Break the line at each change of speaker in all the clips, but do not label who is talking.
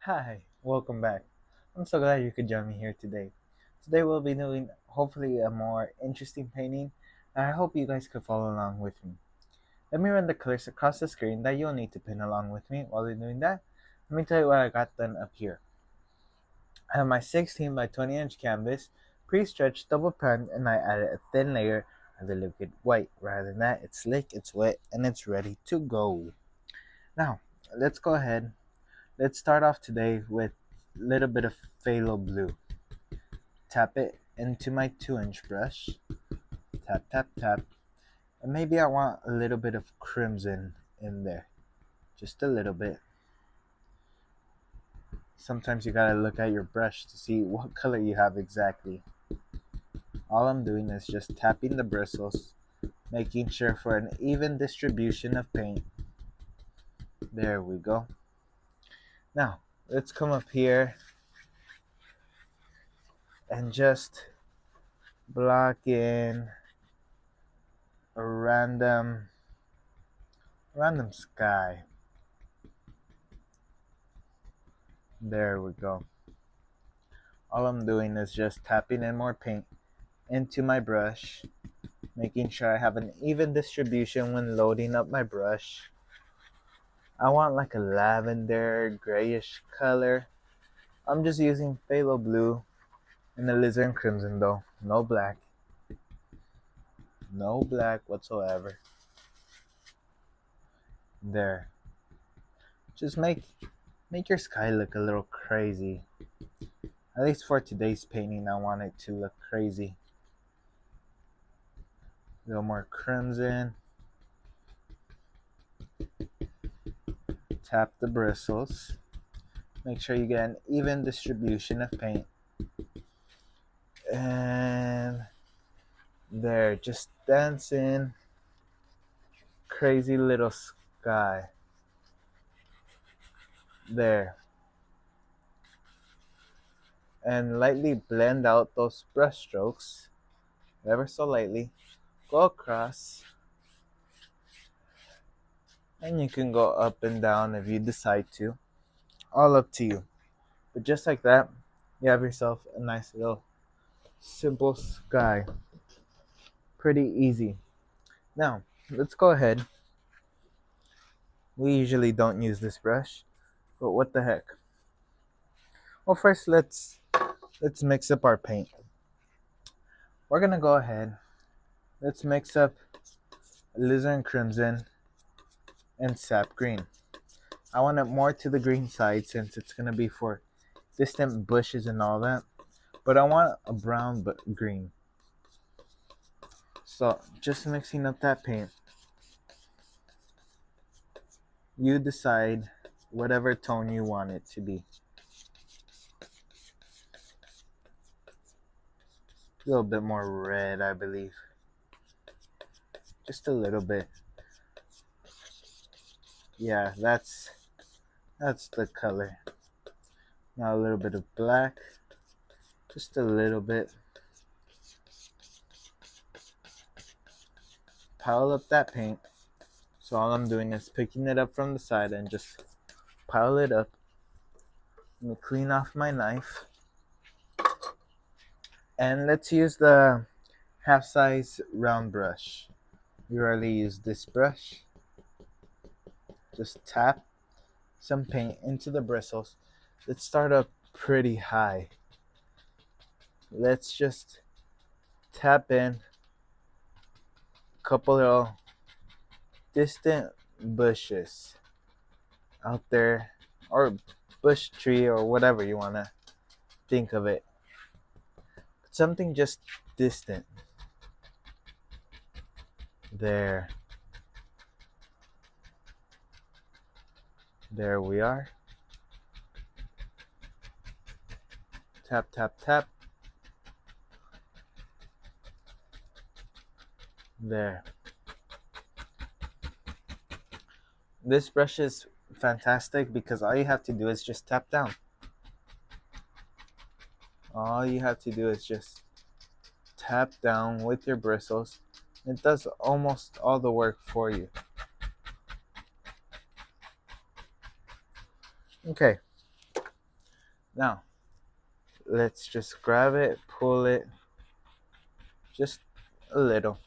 Hi, welcome back. I'm so glad you could join me here today. Today we'll be doing hopefully a more interesting painting, and I hope you guys could follow along with me. Let me run the colors across the screen that you'll need to pin along with me. While you're doing that, let me tell you what I got done up here. I have my 16 by 20-inch canvas, pre-stretched, double primed, and I added a thin layer of the liquid white. Rather than that, it's slick, it's wet, and it's ready to go. Now, let's go ahead. Let's start off today with a little bit of phthalo blue. Tap it into my 2-inch brush. Tap, tap, tap. And maybe I want a little bit of crimson in there. Just a little bit. Sometimes you gotta look at your brush to see what color you have exactly. All I'm doing is just tapping the bristles, making sure for an even distribution of paint. There we go. Now, let's come up here and just block in a random sky. There we go. All I'm doing is just tapping in more paint into my brush, making sure I have an even distribution when loading up my brush. I want like a lavender grayish color. I'm just using phthalo blue and alizarin crimson though. No black. No black whatsoever. There. Just make your sky look a little crazy. At least for today's painting, I want it to look crazy. A little more crimson. Tap the bristles. Make sure you get an even distribution of paint. And there, just dancing. Crazy little sky. There. And lightly blend out those brush strokes. Ever so lightly. Go across. And you can go up and down if you decide to. All up to you. But just like that, you have yourself a nice little simple sky. Pretty easy. Now, let's go ahead. We usually don't use this brush, but what the heck. Well, first let's mix up our paint. We're gonna go ahead. Let's mix up alizarin crimson and sap green. I want it more to the green side since it's gonna be for distant bushes and all that. But I want a brown but green. So just mixing up that paint. You decide whatever tone you want it to be. A little bit more red, I believe. Just a little bit. Yeah, that's the color. Now a little bit of black. Just a little bit. Pile up that paint. So all I'm doing is picking it up from the side and just pile it up. Let me clean off my knife. And let's use the half size round brush. We rarely use this brush. Just tap some paint into the bristles. Let's start up pretty high. Let's just tap in a couple of distant bushes out there, or bush tree, or whatever you want to think of it. Something just distant. There. There we are. Tap, tap, tap. There. This brush is fantastic because all you have to do is just tap down. All you have to do is just tap down with your bristles. It does almost all the work for you. Okay. Now, let's just grab it, pull it, just a little.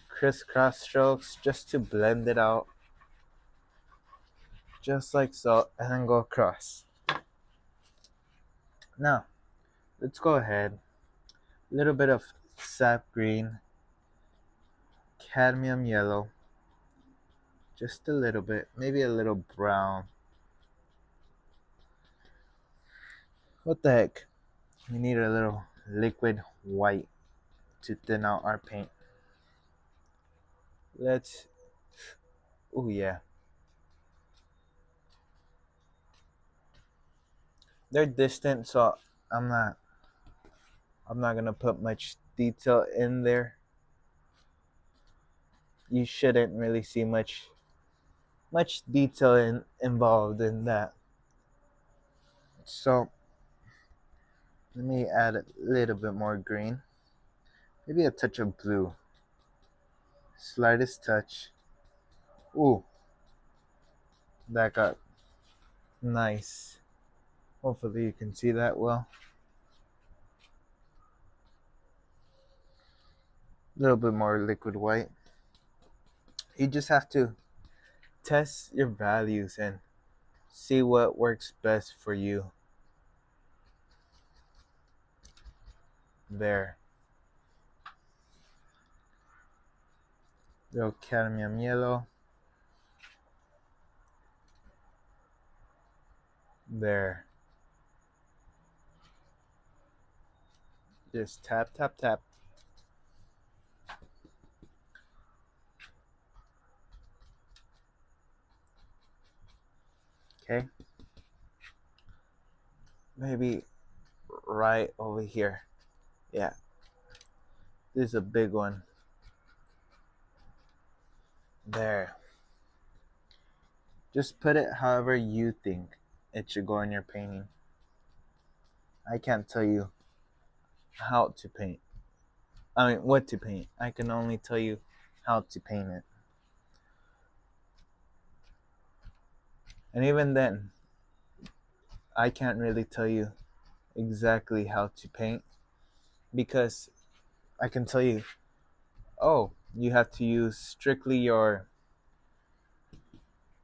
Crisscross strokes just to blend it out. Just like so, and then go across. Now, let's go ahead. A little bit of sap green, cadmium yellow, just a little bit, maybe a little brown. What the heck? We need a little liquid white to thin out our paint. Let's, oh yeah. They're distant, so I'm not gonna put much detail in there. You shouldn't really see much detail involved in that. So let me add a little bit more green, maybe a touch of blue, slightest touch. Ooh, that got nice. Hopefully you can see that well. A little bit more liquid white. You just have to test your values and see what works best for you. There. Little cadmium yellow. There. Just tap, tap, tap. Okay. Maybe right over here. Yeah. This is a big one. There. Just put it however you think it should go in your painting. I can't tell you how to paint. I mean, what to paint. I can only tell you how to paint it. And even then, I can't really tell you exactly how to paint because I can tell you, oh, you have to use strictly your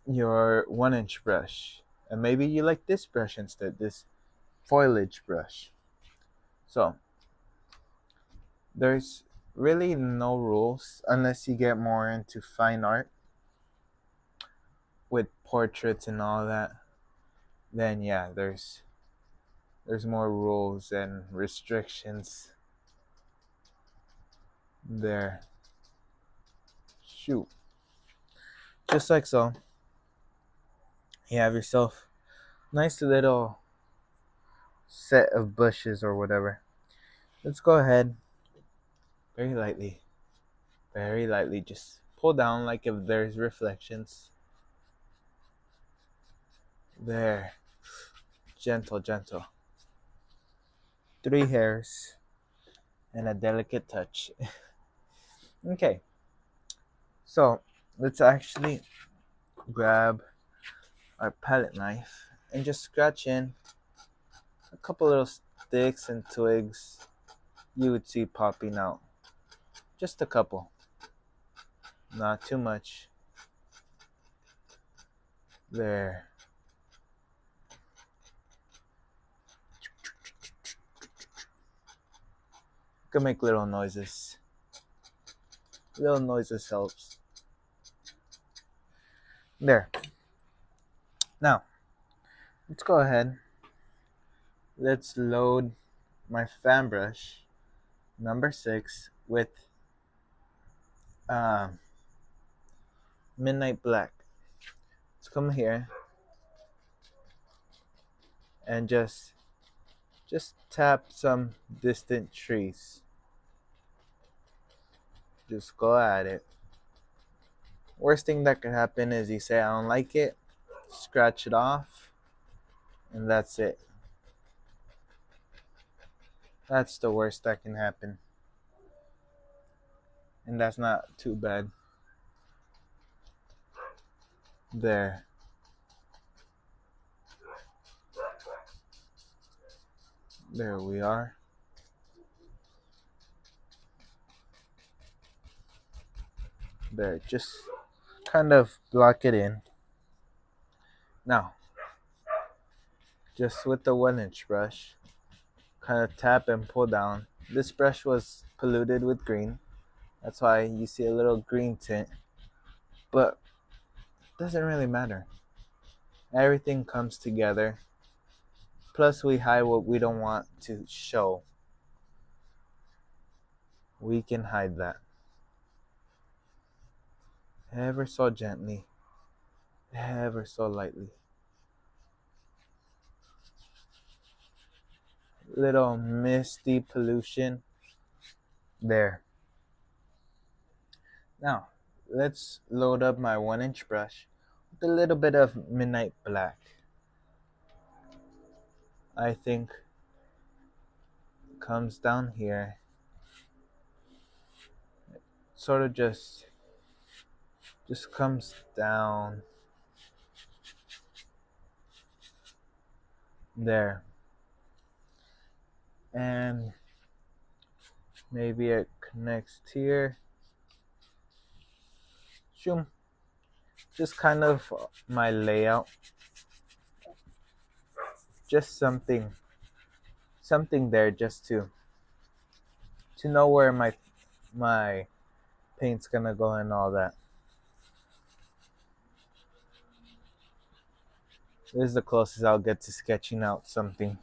1-inch brush, and maybe you like this brush instead, this foliage brush. So there's really no rules unless you get more into fine art with portraits and all that. Then yeah, there's more rules and restrictions there. Shoot. Just like so. You have yourself nice little set of bushes or whatever. Let's go ahead very lightly, just pull down like if there's reflections. There. Gentle. 3 hairs and a delicate touch. Okay. So let's actually grab our palette knife and just scratch in a couple little sticks and twigs you would see popping out. Just a couple. Not too much. There. You can make little noises. Little noises helps. There. Now, let's go ahead. Let's load my fan brush number 6 with midnight black. Let's come here and just tap some distant trees. Just go at it. Worst thing that could happen is you say I don't like it, scratch it off, and that's it. That's the worst that can happen. And that's not too bad. There. There we are. There, just kind of block it in. Now, just with the 1 inch brush, kind of tap and pull down. This brush was polluted with green. That's why you see a little green tint. But it doesn't really matter. Everything comes together. Plus, we hide what we don't want to show. We can hide that. Ever so gently. Ever so lightly. Little misty pollution. There. Now, let's load up my 1 inch brush with a little bit of midnight black. I think comes down here. Sort of just comes down there. And maybe it connects here. Shoom. Just kind of my layout. Just something there just to know where my paint's gonna go and all that. This is the closest I'll get to sketching out something.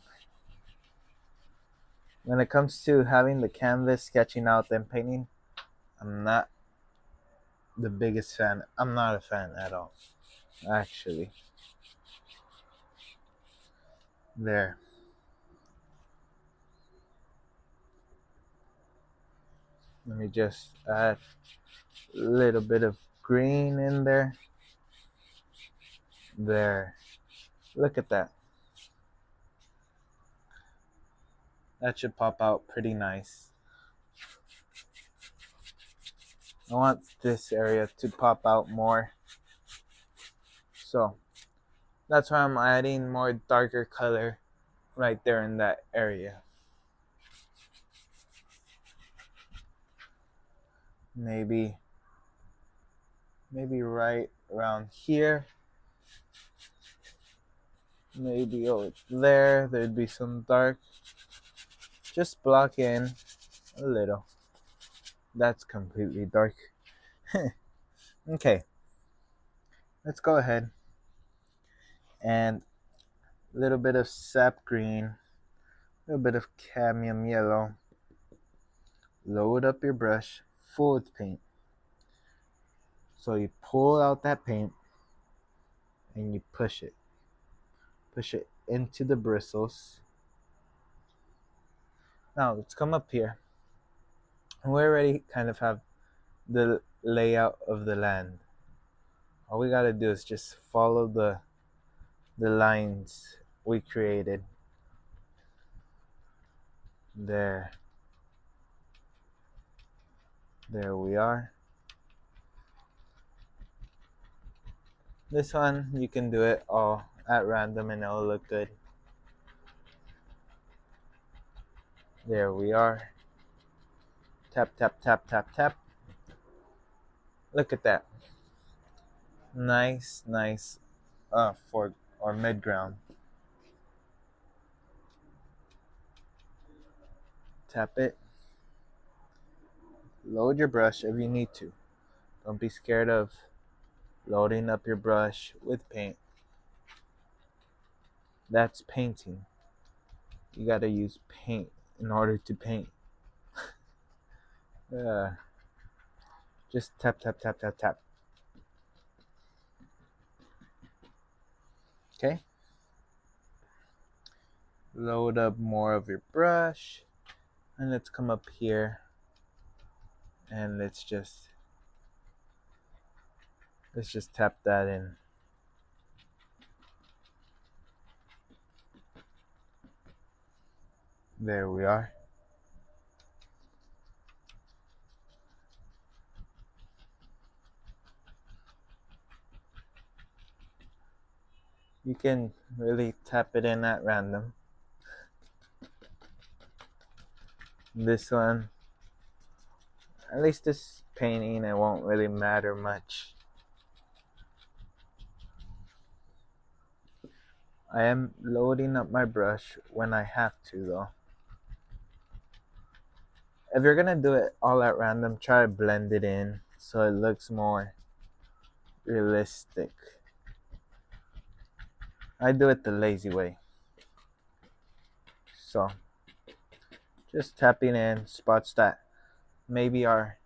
When it comes to having the canvas, sketching out, then painting, I'm not the biggest fan. I'm not a fan at all, actually. There. Let me just add a little bit of green in there. There. Look at that. That should pop out pretty nice. I want this area to pop out more. So that's why I'm adding more darker color right there in that area. Maybe right around here. Maybe over there, there'd be some dark. Just block in a little. That's completely dark. Okay. Let's go ahead and a little bit of sap green, a little bit of cadmium yellow. Load up your brush full with paint. So you pull out that paint and you push it. Push it into the bristles. Now let's come up here. We already kind of have the layout of the land. All we gotta do is just follow the lines we created. There. There we are. This one, you can do it all at random and it'll look good. There we are. Tap, tap, tap, tap, tap. Look at that. Nice for or mid ground. Tap it. Load your brush if you need to. Don't be scared of loading up your brush with paint. That's painting. You gotta use paint in order to paint. Just tap, tap, tap, tap, tap. Okay? Load up more of your brush. And let's come up here. And let's just tap that in. There we are. You can really tap it in at random. This one, at least this painting, it won't really matter much. I am loading up my brush when I have to though. If you're gonna do it all at random, try to blend it in so it looks more realistic. I do it the lazy way. So just tapping in spots that maybe are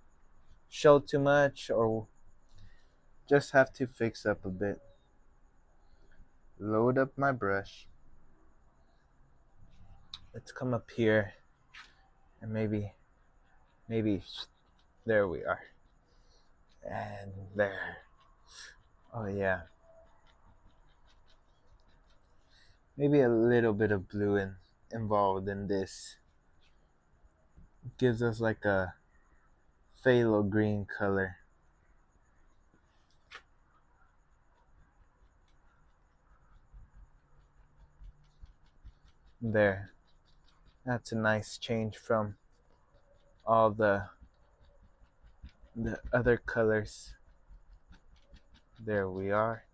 show too much or just have to fix up a bit. Load up my brush. Let's come up here and maybe there we are. And there. Oh yeah. Maybe a little bit of blue involved in this. It gives us like a phthalo green color. There. That's a nice change from all the other colors. There we are.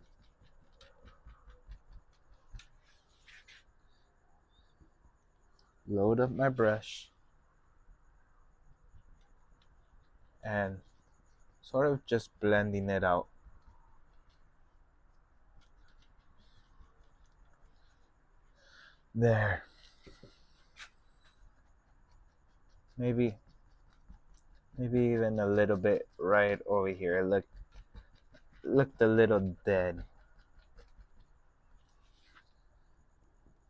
Load up my brush and sort of just blending it out. There. Maybe even a little bit right over here. Looked a little dead.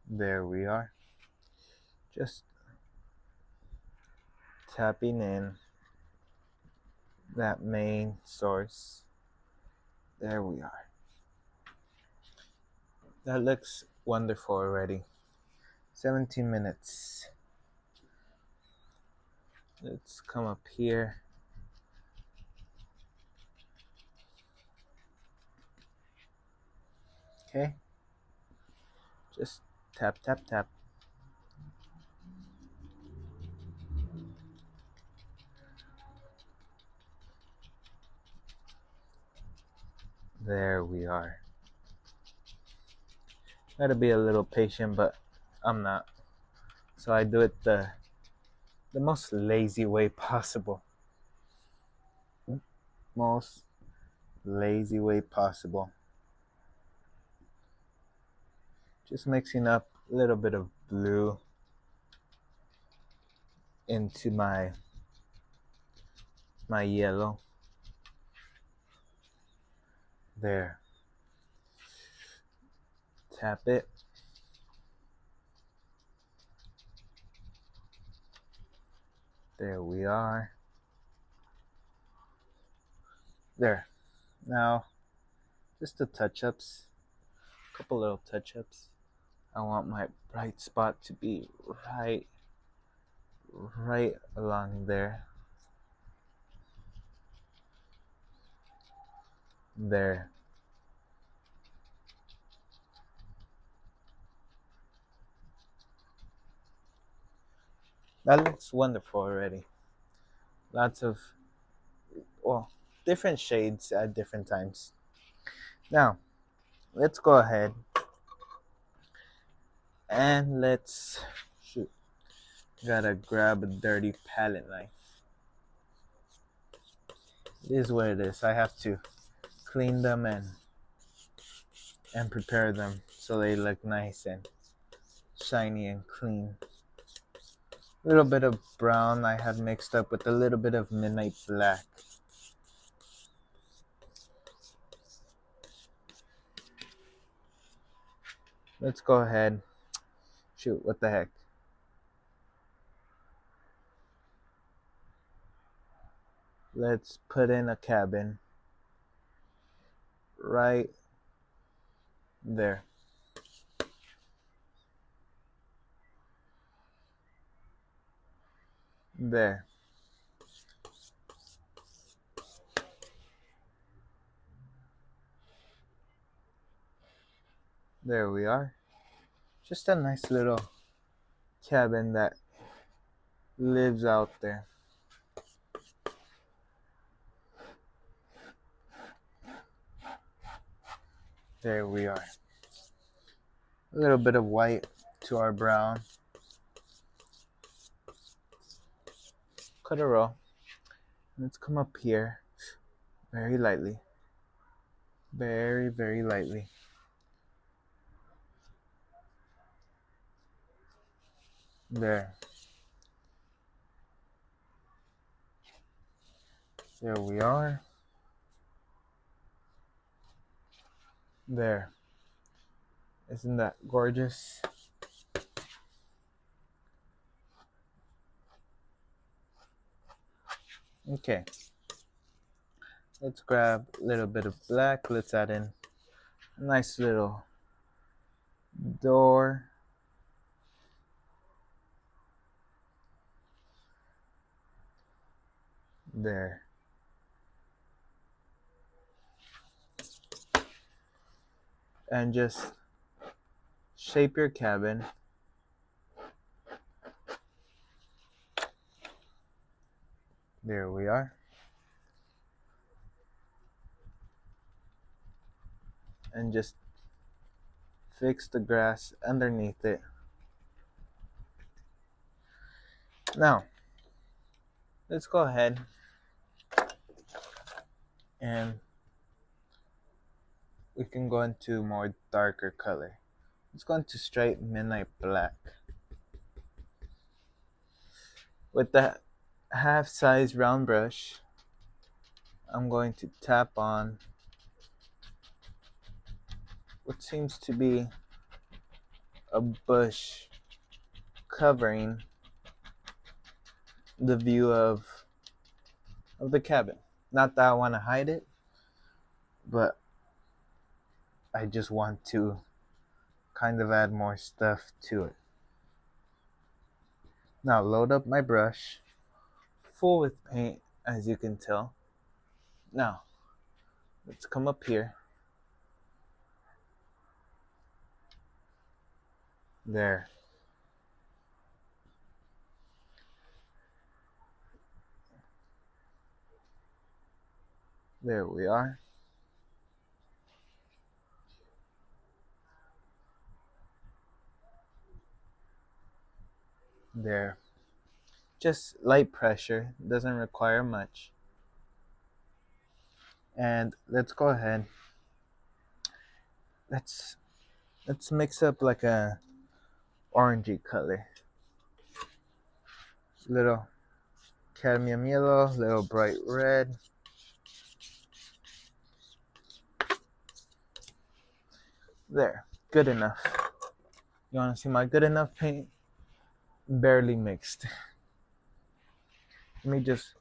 There we are. Just tapping in that main source. There we are. That looks wonderful already. 17 minutes. Let's come up here. Okay. Just tap, tap, tap. There we are. Gotta be a little patient, but I'm not. So I do it the most lazy way possible. Most lazy way possible. Just mixing up a little bit of blue into my yellow. There. Tap it. There we are. There. Now, just the touch-ups. A couple little touch-ups. I want my bright spot to be right along there. There. That looks wonderful already. Lots of, well, different shades at different times. Now, let's go ahead and let's shoot. Gotta grab a dirty palette knife. It is what it is. I have to clean them and prepare them so they look nice and shiny and clean. A little bit of brown I have mixed up with a little bit of midnight black. Let's go ahead. Shoot, what the heck? Let's put in a cabin right there. There. There we are. Just a nice little cabin that lives out there. There we are. A little bit of white to our brown. Cut a row. Let's come up here very lightly. Very, very lightly. There. There we are. There. Isn't that gorgeous? Okay. Let's grab a little bit of black. Let's add in a nice little door. There. And just shape your cabin. There we are. And just fix the grass underneath it. Now, let's go ahead and we can go into more darker color. Let's go into straight midnight black. With the half size round brush, I'm going to tap on what seems to be a bush covering the view of the cabin. Not that I want to hide it, but I just want to kind of add more stuff to it. Now load up my brush, full with paint as you can tell. Now, let's come up here. There. There we are. There. Just light pressure, doesn't require much. And let's go ahead. Let's mix up like a orangey color. Little cadmium yellow, little bright red. There, good enough. You want to see my good enough paint? Barely mixed. Let me just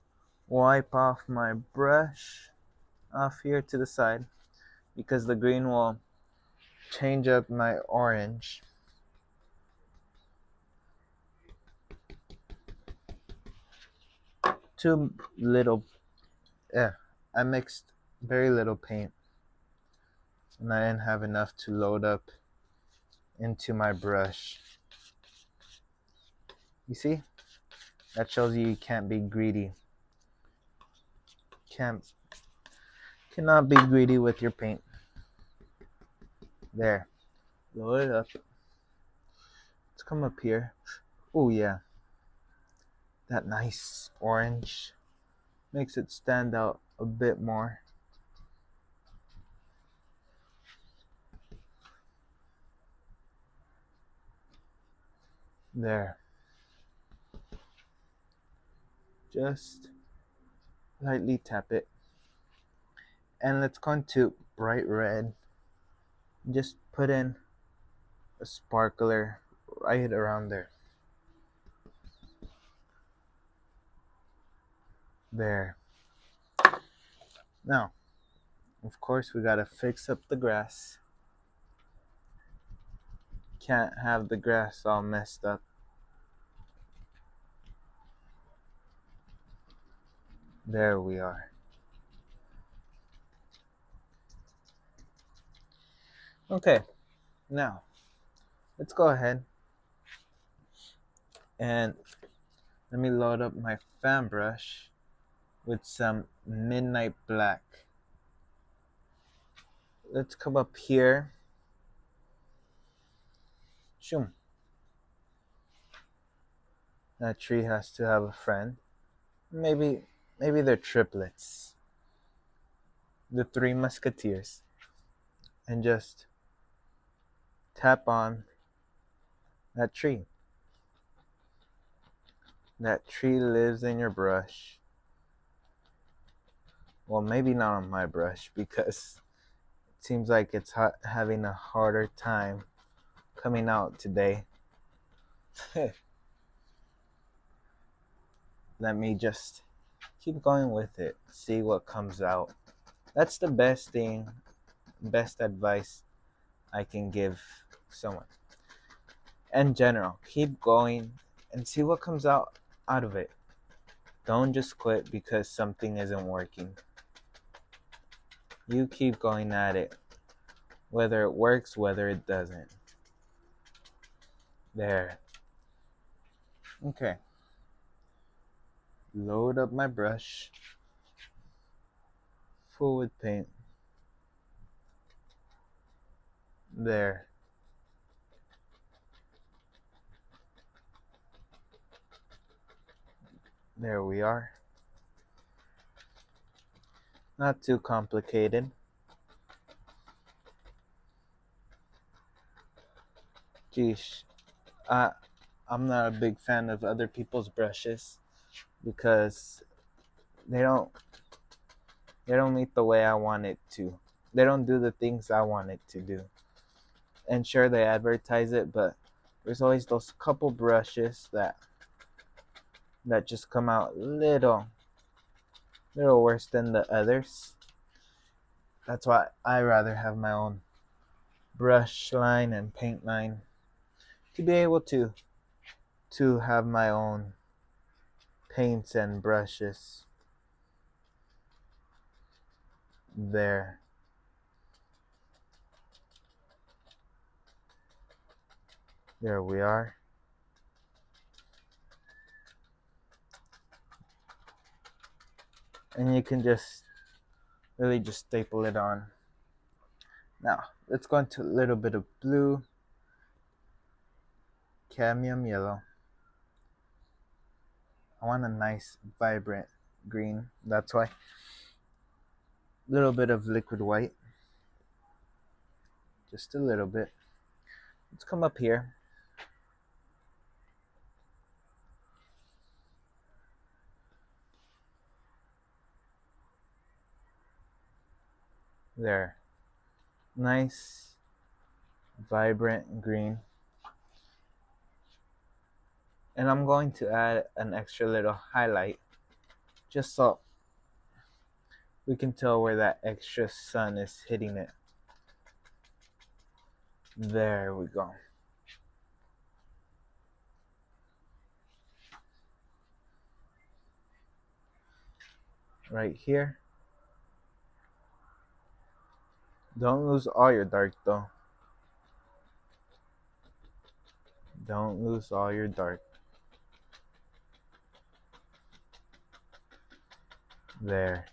wipe off my brush off here to the side because the green will change up my orange. Too little. Yeah, I mixed very little paint and I didn't have enough to load up into my brush. You see? That shows you can't be greedy. Cannot be greedy with your paint. There. Load it up. Let's come up here. Oh yeah. That nice orange makes it stand out a bit more. There. Just lightly tap it. And let's go into bright red. Just put in a sparkler right around there. There. Now, of course, we gotta fix up the grass. Can't have the grass all messed up. There we are. Okay, now let's go ahead and Let me load up my fan brush with some midnight black. Let's come up here. Shoom. That tree has to have a friend. Maybe they're triplets. The Three Musketeers. And just tap on that tree. That tree lives in your brush. Well, maybe not on my brush because it seems like it's having a harder time coming out today. Let me just keep going with it, see what comes out. That's the best advice I can give someone. In general, keep going and see what comes out of it. Don't just quit because something isn't working. You keep going at it, whether it works, whether it doesn't. There. Okay. Load up my brush, full with paint. There. There we are. Not too complicated. Geesh. I'm not a big fan of other people's brushes because they don't meet the way I want it to. They don't do the things I want it to do. And sure, they advertise it, but there's always those couple brushes that just come out little worse than the others. That's why I rather have my own brush line and paint line to be able to have my own paints and brushes. There. There we are. And you can just really just staple it on. Now, let's go into a little bit of blue, cadmium yellow. I want a nice, vibrant green. That's why. A little bit of liquid white. Just a little bit. Let's come up here. There. Nice, vibrant green. And I'm going to add an extra little highlight just so we can tell where that extra sun is hitting it. There we go. Right here. Don't lose all your dark though. Don't lose all your dark. There.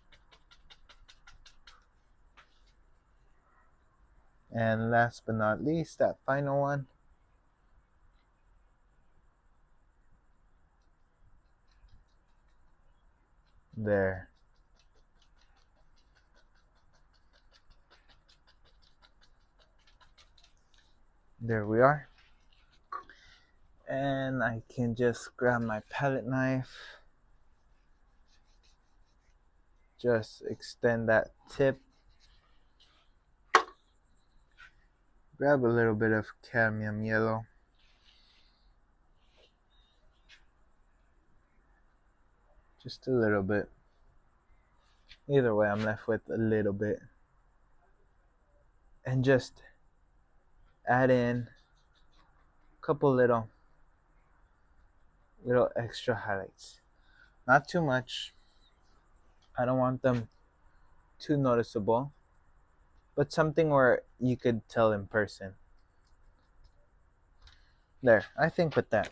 And last but not least, that final one. There. There we are. And I can just grab my palette knife. Just extend that tip. Grab a little bit of cadmium yellow. Just a little bit. Either way, I'm left with a little bit. And just add in a couple little extra highlights. Not too much. I don't want them too noticeable, but something where you could tell in person. There, I think with that.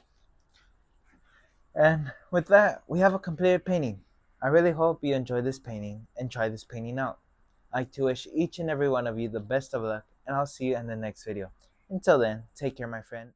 And with that, we have a completed painting. I really hope you enjoy this painting and try this painting out. I like to wish each and every one of you the best of luck, and I'll see you in the next video. Until then, take care, my friend.